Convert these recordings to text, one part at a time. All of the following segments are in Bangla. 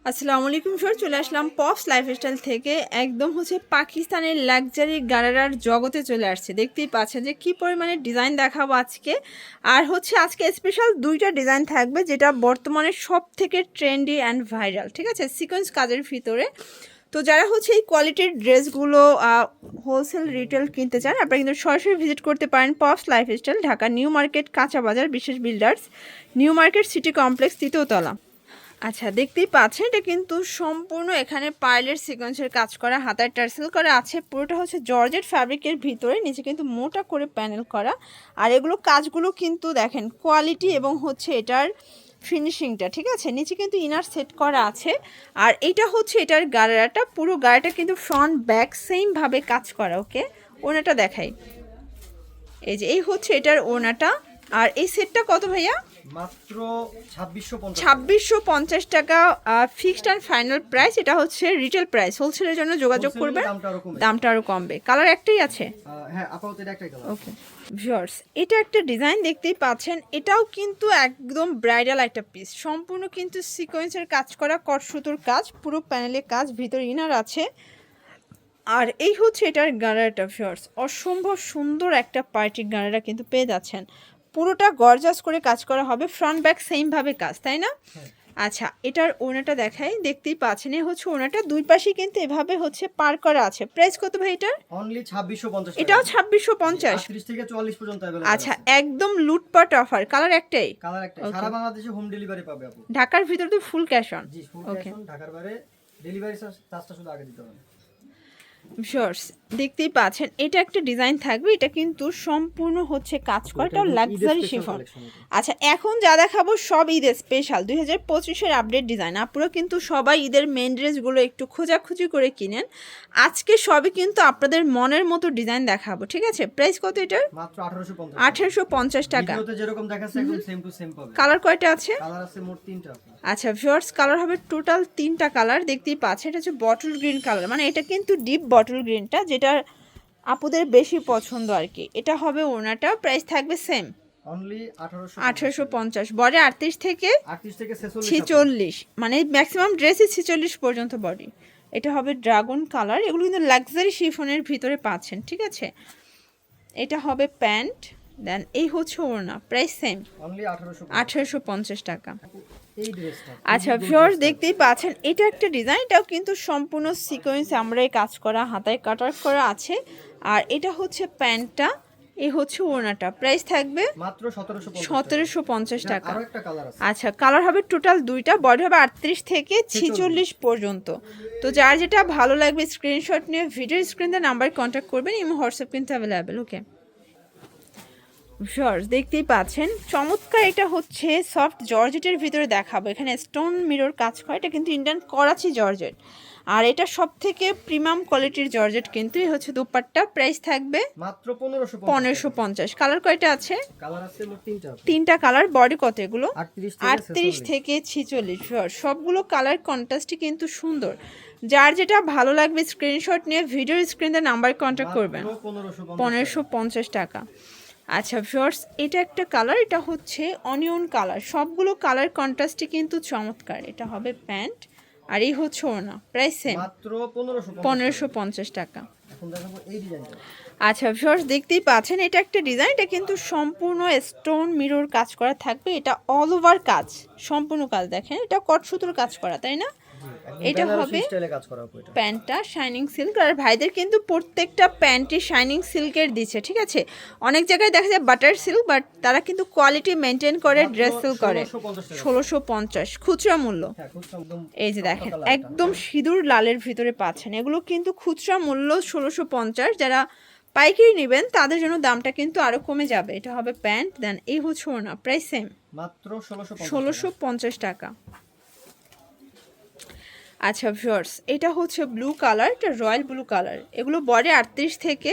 আসসালামু আলাইকুম স্যার, চলে আসলাম পপস লাইফস্টাইল থেকে। একদম হচ্ছে পাকিস্তানের লাক্সারি গারারার জগতে চলে আসছে। দেখতেই পাচ্ছেন যে কি পরিমাণে ডিজাইন দেখাবো আজকে। আর হচ্ছে আজকে স্পেশাল দুইটা ডিজাইন থাকবে, যেটা বর্তমানে সব থেকে ট্রেন্ডি অ্যান্ড ভাইরাল, ঠিক আছে, সিকোয়েন্স কাজের ভিতরে। তো যারা হচ্ছে এই কোয়ালিটির ড্রেসগুলো হোলসেল রিটেল কিনতে চান, আপনারা কিন্তু সরাসরি ভিজিট করতে পারেন pops lifestyle, Dhaka new market, কাঁচা বাজার, বিশেষ builders, new market city complex, তৃতীয় তলা। আচ্ছা, দেখতেই পাচ্ছেন এটা কিন্তু সম্পূর্ণ এখানে পার্লের সিকোয়েন্সের কাজ করা, হাতায় টার্সেল করা আছে। পুরোটা হচ্ছে জর্জেট ফ্যাব্রিকের ভিতরে, নিচে কিন্তু মোটা করে প্যানেল করা। আর এগুলো কাজগুলো কিন্তু দেখেন কোয়ালিটি এবং হচ্ছে এটার ফিনিশিংটা, ঠিক আছে। নিচে কিন্তু ইনার সেট করা আছে। আর এটা হচ্ছে এটার গাড়াটা, পুরো গাড়িটা কিন্তু ফ্রন্ট ব্যাক সেমভাবে কাজ করা। ওকে, ওনাটা দেখাই, এই যে এই হচ্ছে এটার ওনাটা। আর এই সেটটা কত ভাইয়া? মাত্র 2650 টাকা ফিক্সড অ্যান্ড ফাইনাল প্রাইস। এটা হচ্ছে রিটেল প্রাইস, হোলসেলের জন্য যোগাযোগ করবেন, দামটা আরও কমবে। কালার একটাই আছে? হ্যাঁ, আপাতত এটা একটাই কালার। ওকে ভিউয়ার্স, এটা একটা ডিজাইন দেখতেই পাচ্ছেন, এটাও কিন্তু একদম ব্রাইডাল একটা পিস, সম্পূর্ণ কিন্তু সিকোয়েন্সের কাজ করা, কট সুতোর কাজ, পুরো প্যানেলে কাজ, ভিতর ইনার আছে। আর এই হচ্ছে এটার গাড়াটা ভিউয়ার্স, অসম্ভব সুন্দর একটা পার্টির গাড়াটা কিন্তু পেয়ে যাচ্ছেন। পুরোটা গর্জাস করে কাজ করা হবে, ফ্রন্ট ব্যাক সেমভাবে কাজ, তাই না? আচ্ছা, এটার ওনাটা দেখাই, দেখতেই পাচ্ছেন এই হচ্ছে ওনাটা, দুই পাশে কিন্তু এভাবে হচ্ছে পার করা আছে। প্রাইস কত ভাই এটার? অনলি 2650 টাকা। এটাও 2650? 30 থেকে 44 পর্যন্ত अवेलेबल আচ্ছা, একদম লুটপাট অফার। কালার একটাই? কালার একটাই। সারা বাংলাদেশে হোম ডেলিভারি পাবে আপু। ঢাকার ভিতর তো full cash on? G, full cash on. ঢাকার বাইরে ডেলিভারি চার্জটা শুধু আগে দিতে হবে। শর্টস দেখতেই পাচ্ছেন, এটা একটা ডিজাইন থাকবে, এটা কিন্তু সম্পূর্ণ হচ্ছে কাজ করাটা লাক্সারি শিফন। আচ্ছা, এখন যা দেখাবো সব ঈদের স্পেশাল 2025-এর আপডেট ডিজাইন। আপনারা কিন্তু সবাই ঈদের মেন ড্রেসগুলো একটু খোঁজাখুঁজি করে কিনেন, আজকে সবই কিন্তু আপনাদের মনের মতো ডিজাইন দেখাবো, ঠিক আছে। প্রাইস কত এটার? মাত্র 1850। 1850 টাকা। ভিডিওতে যেরকম দেখাচ্ছে একদম সেম টু সেম পাবে। কালার কয়টা আছে? কালার আছে মোট 3টা। আচ্ছা ভিউয়ার্স, কালার হবে টোটাল 3টা কালার, দেখতেই পাচ্ছেন। এটা হচ্ছে বটল গ্রিন কালার, মানে এটা কিন্তু ডিপ বটল গ্রিনটা, যেটা আপুদের বেশি পছন্দ আর কি। এটা হবে ওনাটা, প্রাইস থাকবে সেম অনলি 1850। বডি 38 থেকে 46, মানে ম্যাক্সিমাম ড্রেসই 46 পর্যন্ত বডি। এটা হবে ড্রাগন কালার, এগুলো কিন্তু লাক্সারি শিফনের ভিতরে পাচ্ছেন, ঠিক আছে। এটা হবে প্যান্ট, দেন এই হচ্ছে ওড়না, প্রাইস সেম অনলি 1850 টাকা। এই ড্রেসটা আচ্ছা ভিউয়ার্স, দেখতেই পাচ্ছেন এটা একটা ডিজাইন, এটাও কিন্তু সম্পূর্ণ সিকোয়েন্স আমরাই কাজ করা, হাতায় কাটার করা আছে। আর এটা হচ্ছে প্যান্টটা, এই হচ্ছে ওড়নাটা, প্রাইস থাকবে মাত্র 1750 টাকা। আরো একটা কালার আছে। আচ্ছা, কালার হবে টোটাল দুইটা, বডি হবে 38 থেকে 46 পর্যন্ত। তো যার যেটা ভালো লাগবে স্ক্রিনশট নিয়ে ভিডিও স্ক্রিনে নাম্বার কন্ট্যাক্ট করবেন, এবং হোয়াটসঅ্যাপ কিন্তু অ্যাভেলেবেল। ওকে ভিউয়ার্স, দেখতেই পাচ্ছেন চমৎকার, এটা হচ্ছে সফট জর্জেটের ভিতরে দেখাবো, এখানে স্টোন মিরর কাজ করা, এটা কিন্তু ইন্ডিয়ান করাচি জর্জেট। আর এটা সব থেকে প্রিমিয়াম কোয়ালিটির জর্জেট কিন্তু। এই হচ্ছে দুপাট্টা, প্রাইস থাকবে মাত্র 1550। কালার কয়টা আছে? কালার আছে মোট 3টা। 3টা কালার। বডি কত এগুলো? 38 থেকে 46। সবগুলো কালার কন্ট্রাস্টই কিন্তু সুন্দর। যার যেটা ভালো লাগবে স্ক্রিনশট নিয়ে ভিডিও স্ক্রিনে নাম্বার কন্ট্যাক্ট করবেন। 1550 টাকা। আচ্ছা ভিউয়ার্স, এটা একটা কালার, এটা হচ্ছে অনিয়ন কালার, সবগুলো কালার কন্ট্রাস্টই কিন্তু চমৎকার। এটা হবে প্যান্ট, আর এই হচ্ছে ওড়না, প্রাইস সেম মাত্র 1550 টাকা। এখন দেখাবো এই ডিজাইনটা। আচ্ছা ভিউয়ার্স, দেখতেই পাচ্ছেন এটা একটা ডিজাইন, এটা কিন্তু সম্পূর্ণ স্টোন মিরর কাজ করা থাকবে, এটা অল ওভার কাজ, সম্পূর্ণ কাজ দেখেন, এটা কট সুতোর কাজ করা, তাই না? এটা হবে প্যান্টটা শাইনিং সিল্ক। আর ভাইদের কিন্তু প্রত্যেকটা প্যান্টই শাইনিং সিল্কের দিচ্ছে, ঠিক আছে। অনেক জায়গায় দেখা যায় বাটার সিল্ক, বাট তারা কিন্তু কোয়ালিটি মেনটেন করে, ড্রেস সিল্ক করে। 1650 খুচরা মূল্য। এই যে দেখেন একদম সিঁদুর লালের ভিতরে পাচ্ছেন, এগুলো কিন্তু খুচরা মূল্য 1650। যারা পাইকারি নেবেন তাদের জন্য দামটা কিন্তু আরও কমে যাবে। এটা হবে প্যান্ট, দেন এই হচ্ছে ওড়না, প্রাইস সেম মাত্র 1650 টাকা। আচ্ছা ভিউয়ার্স, এটা হচ্ছে ব্লু কালার, এটা রয়্যাল ব্লু কালার, এগুলো বডি 38 থেকে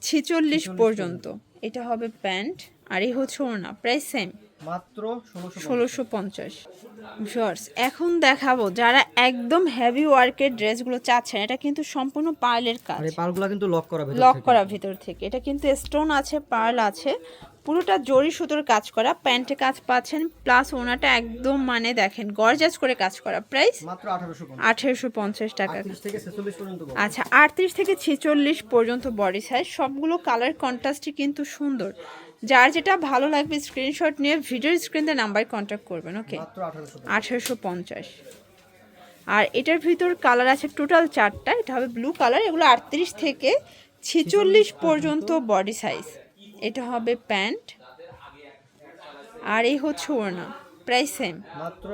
46 পর্যন্ত। এটা হবে প্যান্ট, আর এই হচ্ছে ওড়না, প্রাইস সেম মাত্র 1650। ভিউয়ার্স, এখন দেখাবো যারা একদম হেভি ওয়ার্কের ড্রেসগুলো চাচ্ছেন, এটা কিন্তু সম্পূর্ণ পার্লের কাজ, আর এই পার্লগুলো কিন্তু লক করা ভিতর থেকে। এটা কিন্তু স্টোন আছে, পার্ল আছে, পুরোটা জরি সুতোর কাজ করা, প্যান্টে কাজ পাচ্ছেন, প্লাস ওনাটা একদম মানে দেখেন গর্জাস করে কাজ করা। প্রাইস মাত্র 1850 টাকা। 38 থেকে 46 পর্যন্ত বডি। আচ্ছা 38 থেকে 46 পর্যন্ত বডি সাইজ, সবগুলো কালার কন্ট্রাস্টই কিন্তু সুন্দর। যার যেটা ভালো লাগবে স্ক্রিনশট নিয়ে ভিডিওর স্ক্রিনে নাম্বারে কন্ট্যাক্ট করবেন। ওকে, মাত্র 1850। আর এটার ভিতর কালার আছে টোটাল 4টা। এটা হবে ব্লু কালার, এগুলো 38 থেকে 46 পর্যন্ত বডি সাইজ। এটা হবে প্যান্ট, আর এই হচ্ছে ওড়না। প্রাইস সেম, মাত্র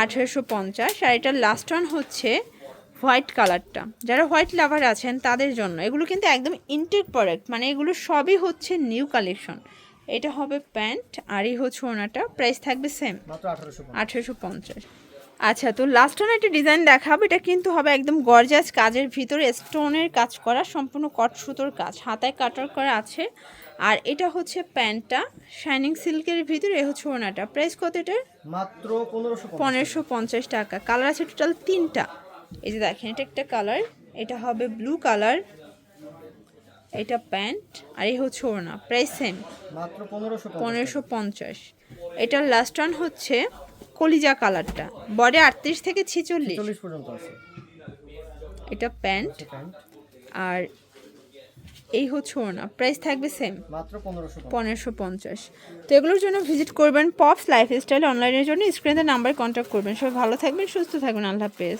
1850। আর এটার লাস্ট ওয়ান হচ্ছে হোয়াইট কালারটা, যারা হোয়াইট লাভার আছেন তাদের জন্য। এগুলো কিন্তু একদম ইনটেক প্রোডাক্ট, মানে এগুলো সবই হচ্ছে নিউ কালেকশন। এটা হবে প্যান্ট, আর এই হচ্ছে ওড়নাটা। প্রাইস থাকবে সেম, মাত্র 1850। আচ্ছা, তো লাস্ট ওয়ান একটা ডিজাইন দেখাবো। এটা কিন্তু হবে একদম গর্জাস কাজের ভিতরে স্টোনের কাজ করা, সম্পূর্ণ কট সুতোর কাজ, হাতায় কাটার করা আছে। আর এটা হচ্ছে প্যান্টটা শাইনিং সিল্কের ভিতরে, এ হচ্ছে ওড়নাটা। প্রাইস কত এটার? মাত্র 1550। 1550 টাকা। কালার আছে টোটাল 3টা। এই যে দেখেন, এটা একটা কালার, এটা হবে ব্লু কালার, এটা প্যান্ট, আর এই হচ্ছে ওড়না। প্রাইস সেম, মাত্র 1550। 1550। এটার লাস্ট ওয়ান হচ্ছে কলিজা কালারটা, বডি 38 থেকে 46। 40 পর্যন্ত আছে। এটা প্যান্ট, প্যান্ট আর এই হচ্ছে ওড়না। প্রাইস থাকবে সেম, মাত্র 1550। 1550। তো এগুলোর জন্য ভিজিট করবেন পপস লাইফস্টাইল অনলাইনের জন্য স্ক্রিনে নাম্বার কন্ট্যাক্ট করবেন। সবাই ভালো থাকবেন, সুস্থ থাকবেন, আল্লাহ হাফেজ।